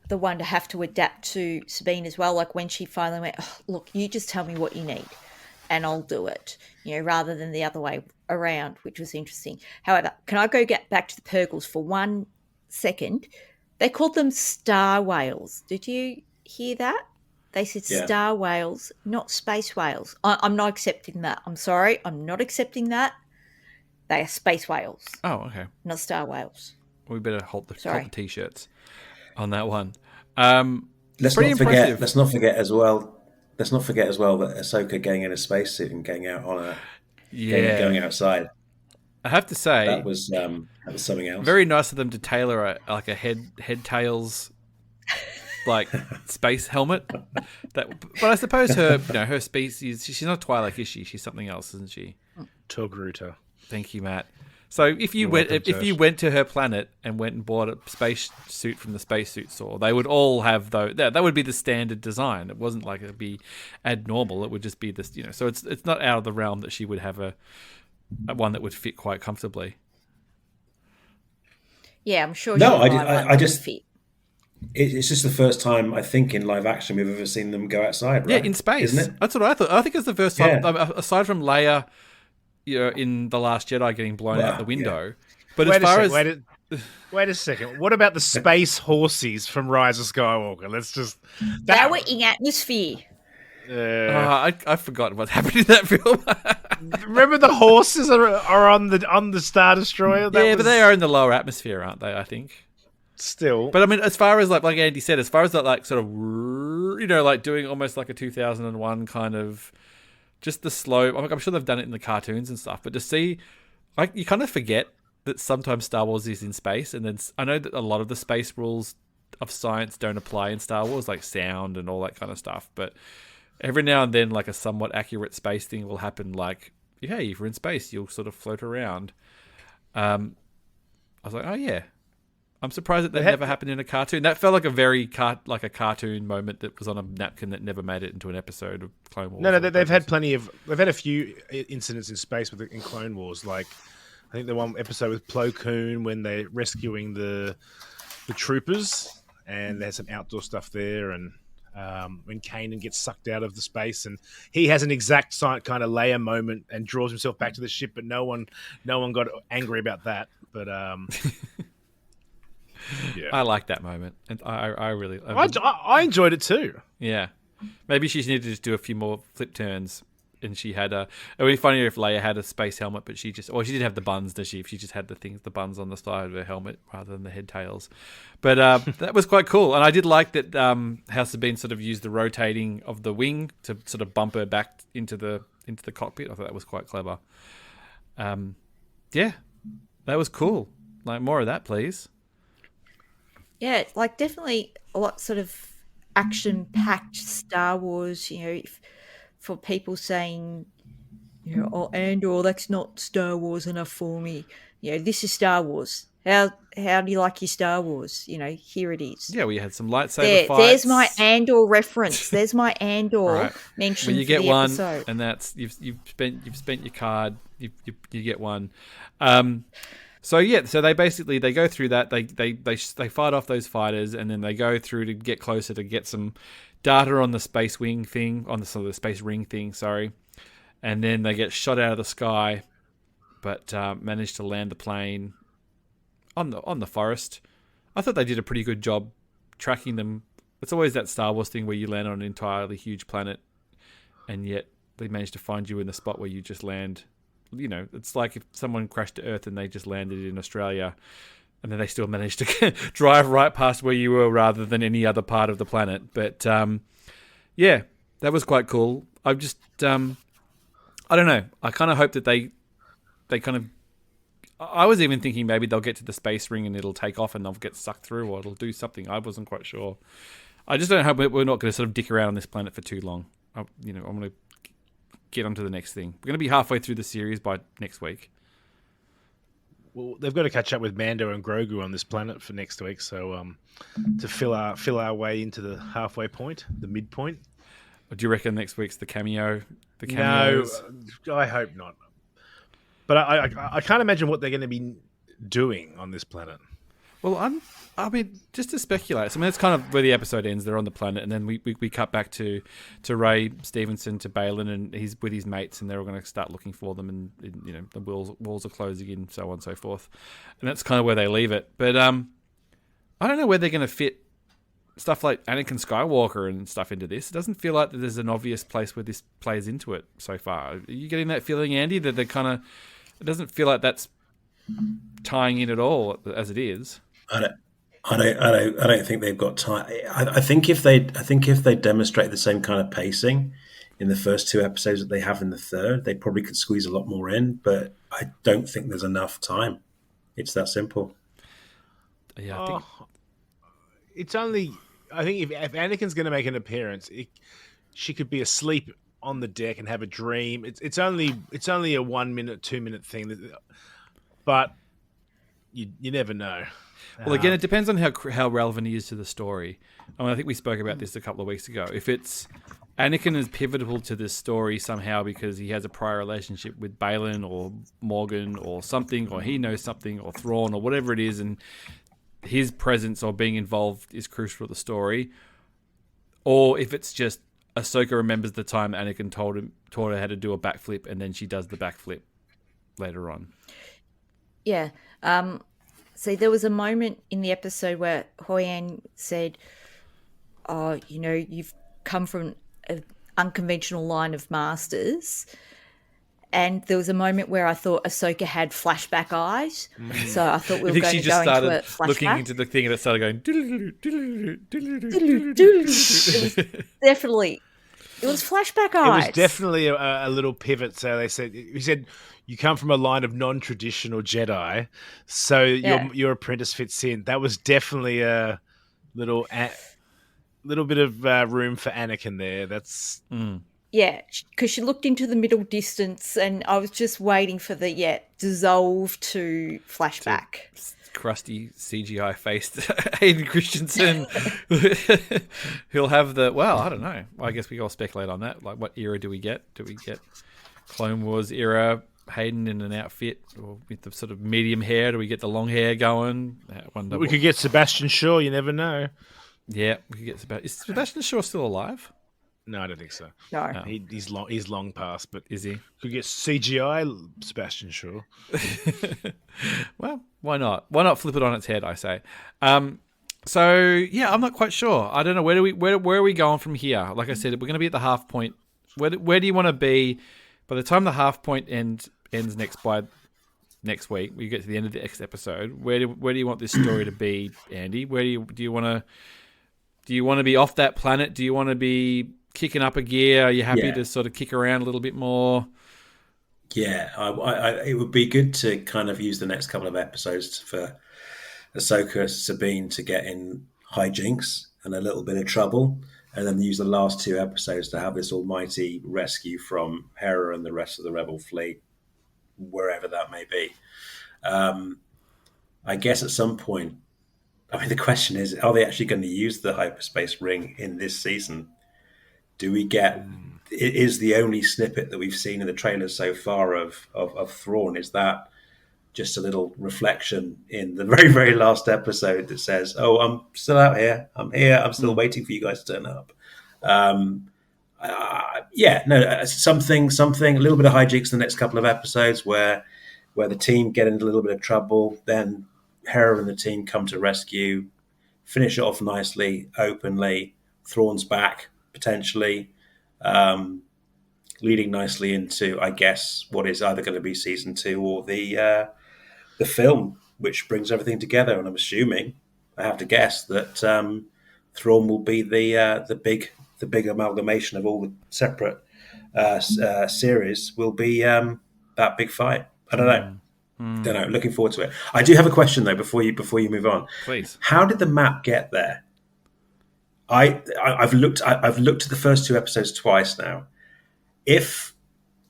the one to have to adapt to Sabine as well. Like when she finally went, oh, look, you just tell me what you need and I'll do it, rather than the other way around, which was interesting. However, can I get back to the Purgles for 1 second? They called them star whales. Did you hear that? They said star whales, not space whales. I'm not accepting that. I'm sorry. I'm not accepting that. They are space whales. Oh, okay. Not star whales. We better hold the T-shirts on that one. Let's not forget as well that Ahsoka getting in a spacesuit and getting out on going outside. I have to say that was something else. Very nice of them to tailor a head tails space helmet. But I suppose her species, she's not Twi'lek, is she? She's something else, isn't she? Togruta. Thank you, Matt. So if you went to her planet and went and bought a space suit from the spacesuit store, they would all have that would be the standard design. It wasn't like it'd be abnormal. It would just be this, So it's not out of the realm that she would have a one that would fit quite comfortably. Yeah, I'm sure. No, I just fit. It's just the first time I think in live action we've ever seen them go outside. Right? Yeah, in space. Isn't it? That's what I thought. I think it's the first time, aside from Leia, in The Last Jedi getting blown out the window. Yeah. But wait a second. What about the space horses from Rise of Skywalker? Let's just. They were in atmosphere. I forgot what happened in that film. Remember the horses are on the Star Destroyer? But they are in the lower atmosphere, aren't they? I think. Still, but I mean, as far as like Andy said, as far as that sort of doing almost like a 2001 kind of just the slow. I'm sure they've done it in the cartoons and stuff, but to see, you kind of forget that sometimes Star Wars is in space, and then I know that a lot of the space rules of science don't apply in Star Wars, like sound and all that kind of stuff, but. Every now and then, a somewhat accurate space thing will happen. Like, hey, if you're in space, you'll sort of float around. I was like, oh yeah. I'm surprised that never happened in a cartoon. That felt like a very a cartoon moment that was on a napkin that never made it into an episode of Clone Wars. No, they've had they've had a few incidents in space in Clone Wars. Like, I think the one episode with Plo Koon when they're rescuing the troopers, and there's some outdoor stuff there, and. When Kanan gets sucked out of the space, and he has an exact kind of Leia moment and draws himself back to the ship, but no one got angry about that. But I like that moment, and I really I enjoyed it too. Yeah, maybe she needed to just do a few more flip turns, and she had it would be funnier if Leia had a space helmet, but she did have the buns, does she? If she just had the buns on the side of her helmet rather than the head tails. But that was quite cool, and I did like that how Sabine sort of used the rotating of the wing to sort of bump her back into the cockpit. I thought that was quite clever. Yeah, that was cool. More of that, please. Yeah, definitely a lot sort of action-packed Star Wars. For people saying, Andor, that's not Star Wars enough for me. This is Star Wars. How do you like your Star Wars? Here it is. Yeah, we had some lightsaber fights. There's my Andor reference. There's my Andor mention. Well, you get for the one, episode. And that's you've spent your card. You get one. So they basically they go through that. They fight off those fighters, and then they go through to get closer to get some data on the space wing thing, on the space ring thing. Sorry, and then they get shot out of the sky, but manage to land the plane on the forest. I thought they did a pretty good job tracking them. It's always that Star Wars thing where you land on an entirely huge planet, and yet they manage to find you in the spot where you just land. It's like if someone crashed to Earth and they just landed in Australia, and then they still managed to drive right past where you were rather than any other part of the planet. But yeah, that was quite cool. I just I don't know. I kind of hope that they kind of I was even thinking maybe they'll get to the space ring and it'll take off and they'll get sucked through, or it'll do something. I wasn't quite sure. I just don't hope we're not going to sort of dick around on this planet for too long. I'm going to get onto the next thing. We're going to be halfway through the series by next week. Well, they've got to catch up with Mando and Grogu on this planet for next week, so to fill our way into the halfway point, the midpoint. Or do you reckon next week's the cameo? The No, cameos? I hope not. But I can't imagine what they're going to be doing on this planet. Well, I mean, just to speculate. I mean, that's kind of where the episode ends. They're on the planet, and then we cut back to Ray Stevenson, to Balin, and he's with his mates, and they're all going to start looking for them, and the walls are closing in, so on and so forth. And that's kind of where they leave it. But I don't know where they're going to fit stuff like Anakin Skywalker and stuff into this. It doesn't feel like that there's an obvious place where this plays into it so far. Are you getting that feeling, Andy, that they're kind of... It doesn't feel like that's tying in at all as it is. I don't think they've got time. I think if they demonstrate the same kind of pacing in the first two episodes that they have in the third, they probably could squeeze a lot more in. But I don't think there's enough time. It's that simple. Yeah, I think it's only. I think if Anakin's going to make an appearance, she could be asleep on the deck and have a dream. It's only a 1 minute, 2 minute thing, but you never know. Well, again, it depends on how relevant he is to the story. I mean, I think we spoke about this a couple of weeks ago. If it's Anakin is pivotal to this story somehow because he has a prior relationship with Balin or Morgan or something, or he knows something, or Thrawn or whatever it is, and his presence or being involved is crucial to the story, or if it's just Ahsoka remembers the time Anakin taught her how to do a backflip, and then she does the backflip later on. Yeah. See, there was a moment in the episode where Hoyan said, "Oh, you've come from an unconventional line of masters." And there was a moment where I thought Ahsoka had flashback eyes. So I thought we were going to go into a flashback. Looking into the thing and it started going... It was flashback eyes. It was definitely a little pivot. So he said, you come from a line of non-traditional Jedi, so your apprentice fits in. That was definitely a little bit of room for Anakin there. That's... Yeah, because she looked into the middle distance, and I was just waiting for the dissolve to flashback. Crusty CGI faced Hayden Christensen. He'll have the... Well, I don't know. I guess we all speculate on that. Like, what era do we get? Do we get Clone Wars era Hayden in an outfit, or with the sort of medium hair? Do we get the long hair going? We could get Sebastian Shaw. You never know. Yeah, we could get Sebastian. Is Sebastian Shaw still alive? No, I don't think so. No, he's long past. But is he? Could get CGI Sebastian Shaw. Well, why not? Why not flip it on its head? I say. So yeah, I'm not quite sure. I don't know where are we going from here. Like I said, we're going to be at the half point. Where do you want to be by the time the half point ends next week? We get to the end of the next episode. Where do you want this story to be, Andy? Where do you want to be off that planet? Do you want to be kicking up a gear? Are you happy to sort of kick around a little bit more? Yeah, it would be good to kind of use the next couple of episodes for Ahsoka, Sabine to get in hijinks and a little bit of trouble, and then use the last two episodes to have this almighty rescue from Hera and the rest of the Rebel fleet, wherever that may be. I guess at some point, I mean, the question is, are they actually going to use the hyperspace ring in this season? Do we get... It is the only snippet that we've seen in the trailers so far of Thrawn. Is that just a little reflection in the very, very last episode that says, "Oh, I'm still out here. I'm here. I'm still waiting for you guys to turn up." Something. A little bit of hijinks in the next couple of episodes where the team get into a little bit of trouble. Then Hera and the team come to rescue, finish it off nicely, openly. Thrawn's back potentially. Leading nicely into, I guess, what is either going to be season 2 or the film, which brings everything together. And I'm assuming, I have to guess, that Thrawn will be the big amalgamation of all the separate series. Will be that big fight. I don't know. Don't know. Looking forward to it. I do have a question though before you move on. Please. How did the map get there? I've looked at the first 2 episodes twice now. If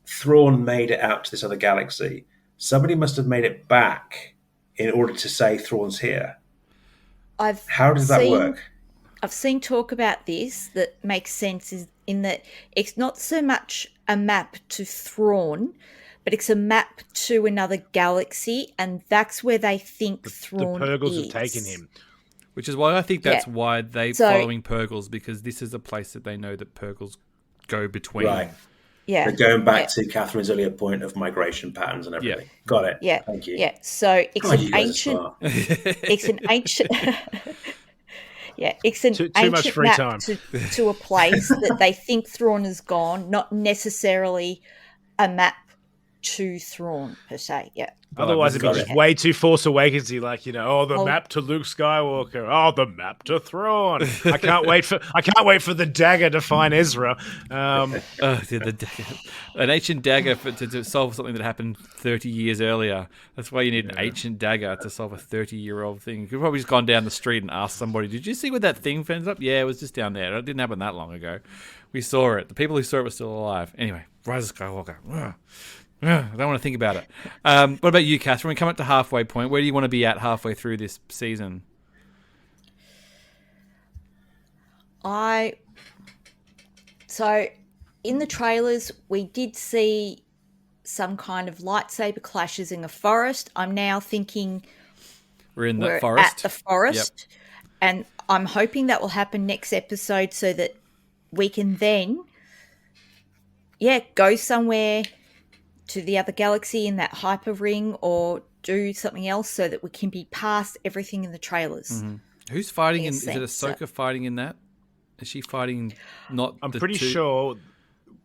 Thrawn made it out to this other galaxy, somebody must have made it back in order to say Thrawn's here. How does that work? I've seen talk about this that makes sense is in that it's not so much a map to Thrawn, but it's a map to another galaxy, and that's where they think Thrawn the Purgles is. have taken him. Which is why I think that's why they're following Purgles, because this is a place that they know that Purgles go between. Right. Yeah. They're going back to Catherine's earlier point of migration patterns and everything. Yeah. Got it. Yeah. Thank you. Yeah. So it's an ancient. It's an ancient. Yeah, it's an Too ancient much free map time. to a place that they think Thrawn is gone, not necessarily a map to Thrawn per se. Yeah. Otherwise, it'd be just way too Force Awakensy, like the map to Luke Skywalker, the map to Thrawn. I can't wait for the dagger to find Ezra. The dagger. An ancient dagger to solve something that happened 30 years earlier. That's why you need an ancient dagger to solve a 30-year-old thing. You could probably just gone down the street and asked somebody, "Did you see where that thing fends up?" Yeah, it was just down there. It didn't happen that long ago. We saw it. The people who saw it were still alive. Anyway, Rise of Skywalker. I don't want to think about it. What about you, Catherine? We come up to halfway point. Where do you want to be at halfway through this season? So in the trailers, we did see some kind of lightsaber clashes in a forest. I'm now thinking we're in the at forest. the forest, and I'm hoping that will happen next episode so that we can then, go somewhere to the other galaxy in that hyper ring or do something else so that we can be past everything in the trailers. Mm-hmm. Who's fighting in? Is it Ahsoka fighting in that? Is she fighting not I'm pretty sure,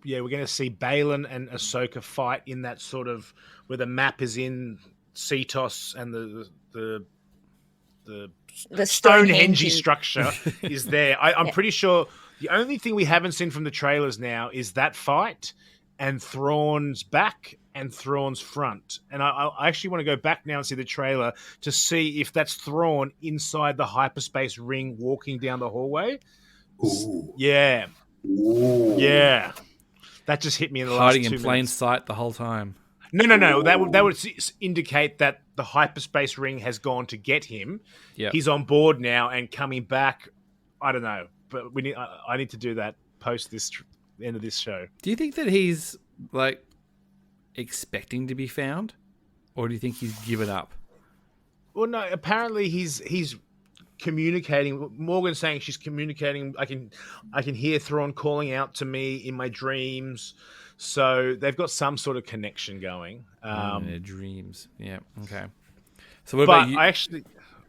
we're going to see Balin and Ahsoka fight in that sort of where the map is in Cetos and the Stonehenge structure is there. I'm pretty sure the only thing we haven't seen from the trailers now is that fight and Thrawn's back and Thrawn's front. And I actually want to go back now and see the trailer to see if that's Thrawn inside the hyperspace ring walking down the hallway. Ooh. Yeah. Ooh. Yeah. That just hit me in the last 2 minutes. Hiding in plain sight the whole time. No. That would indicate that the hyperspace ring has gone to get him. Yep. He's on board now and coming back. I don't know, but I need to do that post this end of this show. Do you think that he's like expecting to be found, or do you think he's given up? Well, no. Apparently, he's communicating. Morgan's saying she's communicating. I can hear Thrawn calling out to me in my dreams. So they've got some sort of connection going. In their dreams. Yeah. Okay. So what about you?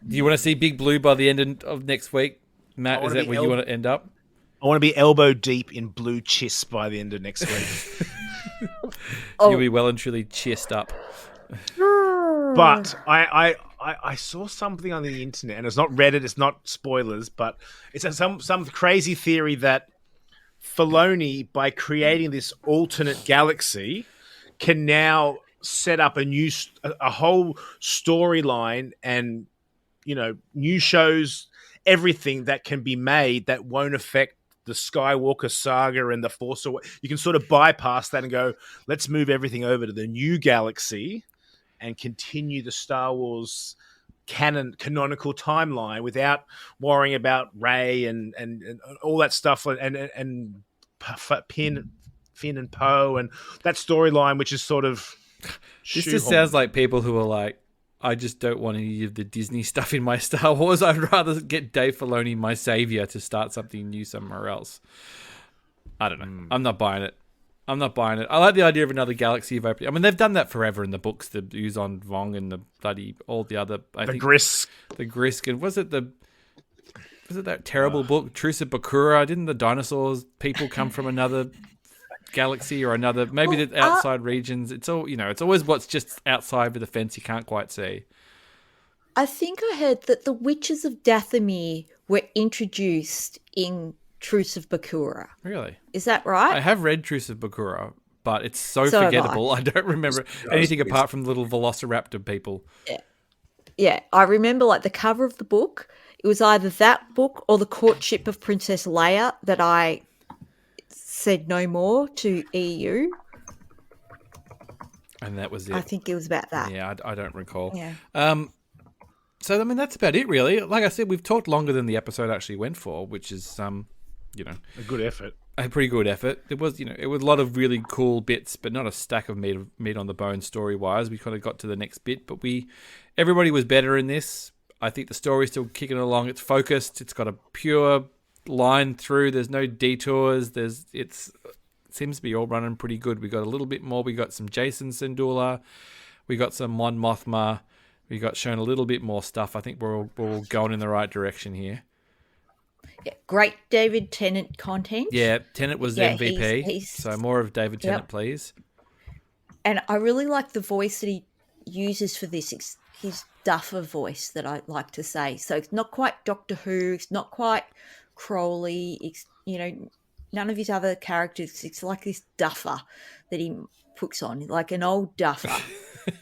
Do you want to see Big Blue by the end of next week, Matt? Is that where you want to end up? I want to be elbow deep in blue chiss by the end of next week. You'll be well and truly chissed up. But I saw something on the internet, and it's not Reddit, it's not spoilers, but it's some crazy theory that Filoni, by creating this alternate galaxy, can now set up a whole storyline and new shows, everything that can be made that won't affect the Skywalker saga and the Force Awakens. You can sort of bypass that and go, let's move everything over to the new galaxy and continue the Star Wars canonical timeline without worrying about Rey and all that stuff and Finn and Poe and that storyline, which is sort of this just sounds like people who are like, I just don't want any of the Disney stuff in my Star Wars. I'd rather get Dave Filoni, my savior, to start something new somewhere else. I don't know. I'm not buying it. I like the idea of another galaxy of opening. I mean, they've done that forever in the books. The Yuzon Vong and all the other. The Grisk. And was it that terrible book, Truce of Bakura? Didn't the dinosaurs people come from another galaxy or another? Maybe the outside regions. It's all it's always what's just outside of the fence you can't quite see. I think I heard that the Witches of Dathomir were introduced in Truce of Bakura. Really? Is that right? I have read Truce of Bakura, but it's so So have forgettable. I don't remember anything apart from the little velociraptor people. Yeah, I remember like the cover of the book. It was either that book or the Courtship of Princess Leia that I said no more to EU. And that was it. I think it was about that. Yeah, I don't recall. Yeah. So, I mean, that's about it, really. Like I said, we've talked longer than the episode actually went for, which is, you know, A good effort. a pretty good effort. It was, you know, it was a lot of really cool bits, but not a stack of meat on the bone story-wise. We kind of got to the next bit, but everybody was better in this. I think the story's still kicking along. It's focused. It's got a pure line through. There's no detours. It seems to be all running pretty good. We got a little bit more. We got some Jason Syndulla. We got some Mon Mothma. We got shown a little bit more stuff. I think we're all going in the right direction here. Yeah, great David Tennant content. Yeah, Tennant was MVP. He's so more of David Tennant, please. And I really like the voice that he uses for this. It's his Duffer voice that I like to say. So it's not quite Doctor Who. It's not quite Crowley. It's, you know, none of his other characters. It's like this Duffer that he puts on, like an old Duffer.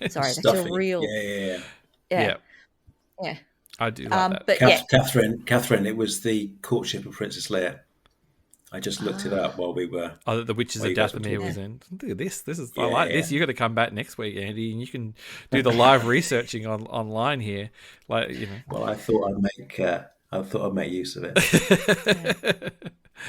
Sorry, that's Stuffy. a real. Yeah. Yeah. I do like that. But Catherine, it was the Courtship of Princess Leia. I just looked it up while we were. Oh, the Witches of Dathomir was in. Look at this. I like this. You got to come back next week, Andy, and you can do the live researching online here. Like, you know. Well, I thought I'd make use of it.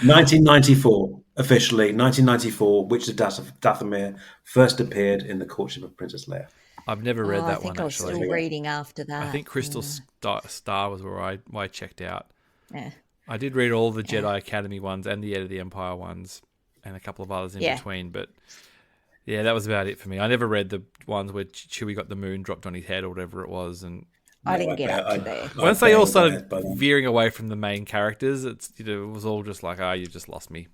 1994, officially 1994. Witches of Dathomir first appeared in the Courtship of Princess Leia. I've never read that one, I was actually. still reading after that. I think Crystal Star was where I checked out. Yeah. I did read all the Jedi Academy ones and the Heir of the Empire ones and a couple of others in between, but yeah, that was about it for me. I never read the ones where Chewie got the moon dropped on his head or whatever it was, and I didn't get up to there. Once they all started veering away from the main characters, it was all just like, you've just lost me.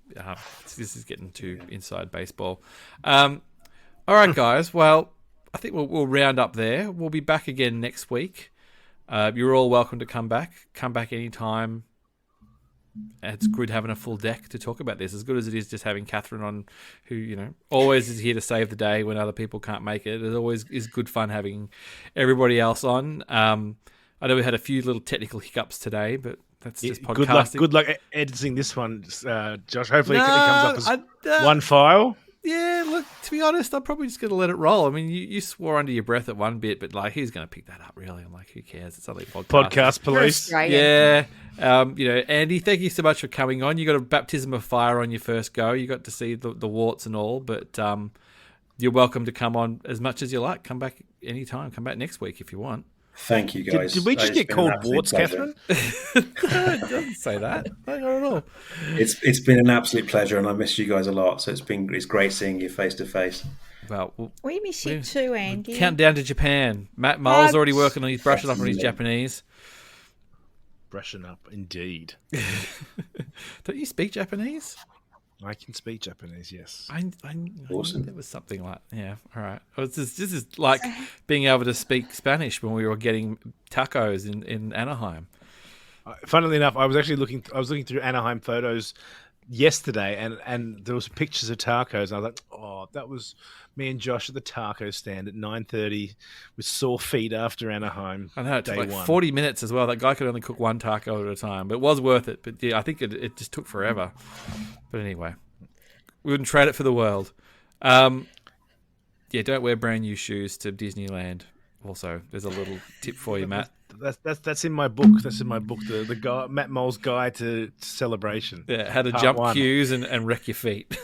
This is getting too inside baseball. All right, guys. Well, I think we'll round up there. We'll be back again next week. You're all welcome to come back. Come back anytime. It's good having a full deck to talk about this. As good as it is just having Catherine on, who, always is here to save the day when other people can't make it. It always is good fun having everybody else on. I know we had a few little technical hiccups today, but that's just podcasting. Good luck editing this one, Josh. Hopefully it comes up as one file. Yeah, look, to be honest, I'm probably just going to let it roll. I mean, you swore under your breath at one bit, but who's going to pick that up, really? I'm like, who cares? It's only podcast police. Yeah. Andy, thank you so much for coming on. You got a baptism of fire on your first go. You got to see the warts and all, but you're welcome to come on as much as you like. Come back anytime. Come back next week if you want. Thank you, guys. Did we just get called warts, Catherine? It doesn't say that. Not at all. It's been an absolute pleasure, and I miss you guys a lot. So it's great seeing you face to face. Well, we miss you too, Andy. Count down to Japan. Matt Mohl's already working on his brushing up on his Japanese. Brushing up, indeed. Don't you speak Japanese? I can speak Japanese, yes. I Awesome. There was something like, yeah, all right. This is like being able to speak Spanish when we were getting tacos in Anaheim. Funnily enough, I was looking through Anaheim photos yesterday, and there was pictures of tacos, and I was like, oh, that was me and Josh at the taco stand at 9:30 with sore feet after Anaheim. I know, it took day like one. 40 minutes as well. That guy could only cook one taco at a time, but it was worth it. But yeah, I think it just took forever. But anyway, we wouldn't trade it for the world. Don't wear brand new shoes to Disneyland. Also, there's a little tip for you, Matt. That's in my book. That's in my book. The guy, Matt Mohl's Guide to Celebration. Yeah, how to Part jump 1. queues and wreck your feet.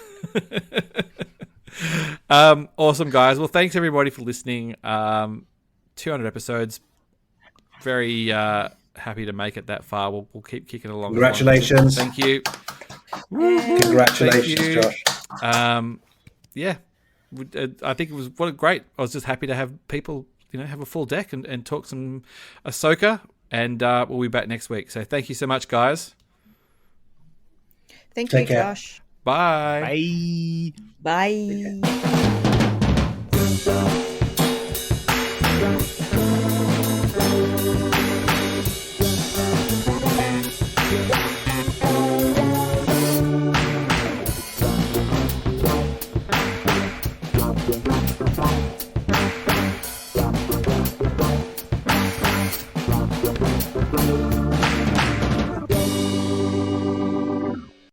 Awesome, guys. Well, thanks everybody for listening. 200 episodes. Very happy to make it that far. We'll keep kicking along. Congratulations. Thank you. Congratulations, Thank you. Josh. I think it was great. I was just happy to have people, have a full deck and talk some Ahsoka. And we'll be back next week. So thank you so much, guys. Thank Take you, care. Josh. Bye. Bye. Bye.